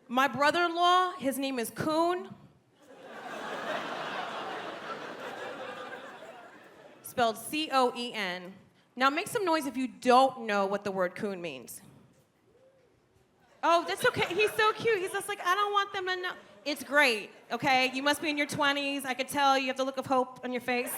My brother-in-law, his name is Coon. Spelled C-O-E-N. Now make some noise if you don't know what the word coon means. Oh, that's okay. He's so cute. He's just like, I don't want them to know. It's great, okay? You must be in your 20s. I could tell you have the look of hope on your face.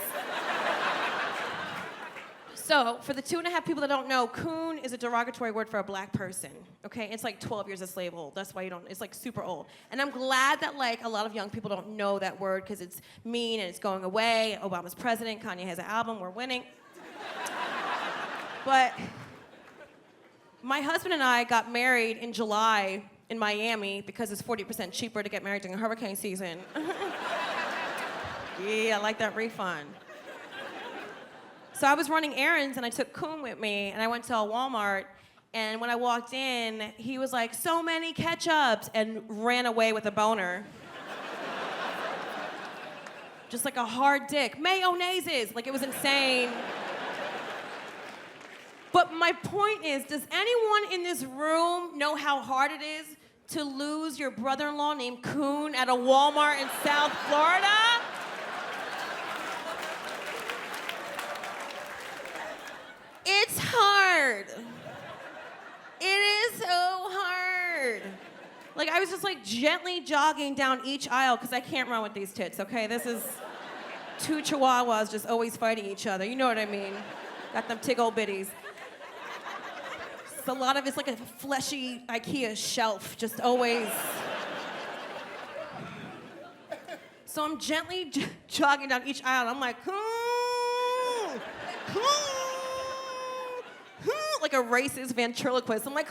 So, for the 2.5 people that don't know, coon is a derogatory word for a black person, okay? It's like 12 years a slave old. That's why you don't, it's like super old. And I'm glad that like a lot of young people don't know that word because it's mean and it's going away. Obama's president, Kanye has an album, we're winning. But my husband and I got married in July in Miami because it's 40% cheaper to get married during hurricane season. Yeah, I like that refund. So I was running errands and I took Coon with me and I went to a Walmart, and when I walked in, he was like, so many ketchups, and ran away with a boner. Just like a hard dick. Mayonnaises, like it was insane. But my point is, does anyone in this room know how hard it is to lose your brother-in-law named Coon at a Walmart in South Florida? It's hard. It is so hard. Like, I was just like gently jogging down each aisle because I can't run with these tits, okay? This is 2 chihuahuas just always fighting each other. You know what I mean? Got them tig old bitties. A lot of it's like a fleshy IKEA shelf, just always. So I'm gently jogging down each aisle, and I'm like, like a racist ventriloquist. I'm like,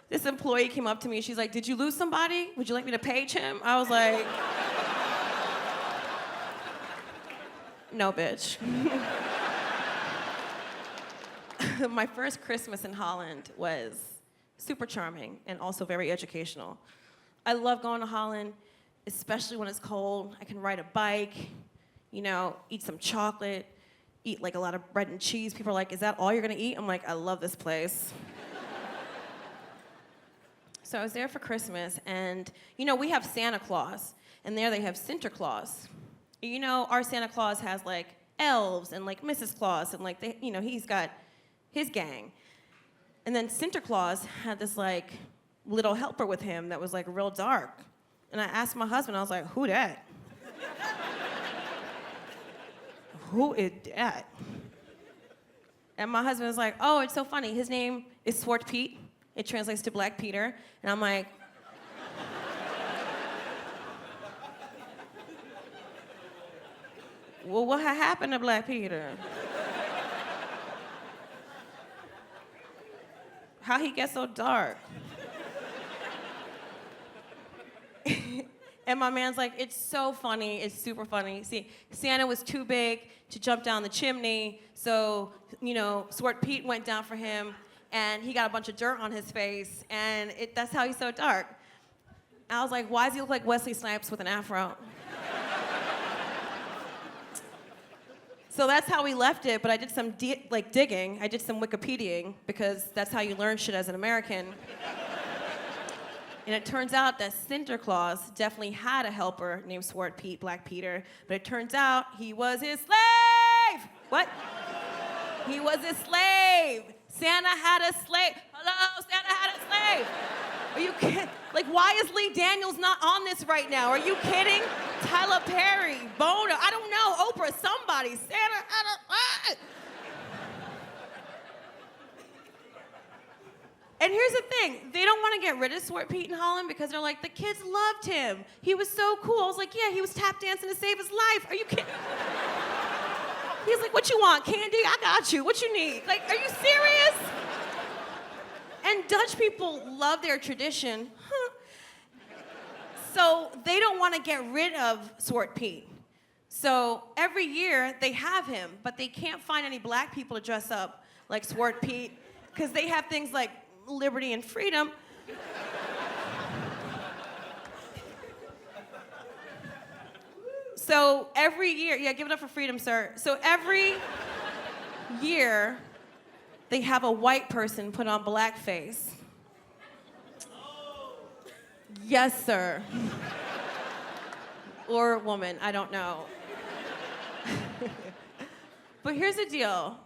This employee came up to me, she's like, did you lose somebody? Would you like me to page him? I was like, no, bitch. My first Christmas in Holland was super charming and also very educational. I love going to Holland, especially when it's cold. I can ride a bike, you know, eat some chocolate, eat like a lot of bread and cheese. People are like, is that all you're gonna eat? I'm like, I love this place. So I was there for Christmas, and you know, we have Santa Claus, and there they have Sinterklaas. You know, our Santa Claus has like elves and like Mrs. Claus, and like, you know, he's got his gang. And then Sinterklaas had this like little helper with him that was like real dark. And I asked my husband, I was like, who that? Who is that? And my husband was like, oh, it's so funny. His name is Swart Pete. It translates to Black Peter. And I'm like, well, what happened to Black Peter? How he get so dark? And my man's like, it's so funny, it's super funny. See, Santa was too big to jump down the chimney, so, you know, Swart Pete went down for him, and he got a bunch of dirt on his face, and that's how he's so dark. I was like, why does he look like Wesley Snipes with an afro? So that's how we left it, but I did some digging. I did some Wikipediaing, because that's how you learn shit as an American. And it turns out that Sinterklaas definitely had a helper named Swart Pete, Black Peter, but it turns out he was his slave! What? He was his slave! Santa had a slave! Hello, Santa had a slave! Are you kidding? Like, why is Lee Daniels not on this right now? Are you kidding? Tyler Perry, Bono, I don't know, Oprah, somebody, Santa had a... And here's the thing, they don't want to get rid of Swart Pete in Holland because they're like, the kids loved him. He was so cool. I was like, yeah, he was tap dancing to save his life. Are you kidding? He's like, what you want, candy? I got you. What you need? Like, are you serious? And Dutch people love their tradition. So they don't want to get rid of Swart Pete. So every year they have him, but they can't find any black people to dress up like Swart Pete because they have things like liberty and freedom. So every year, yeah, give it up for freedom, sir. So every year, they have a white person put on blackface. Yes, sir. Or woman, I don't know. But here's the deal.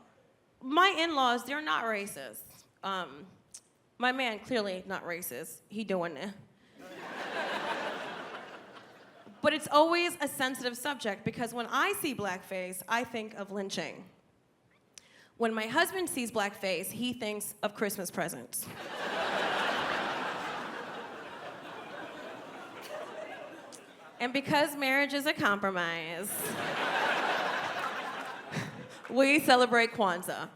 My in-laws, they're not racist. My man, clearly not racist. He doing it. But it's always a sensitive subject because when I see blackface, I think of lynching. When my husband sees blackface, he thinks of Christmas presents. And because marriage is a compromise, we celebrate Kwanzaa.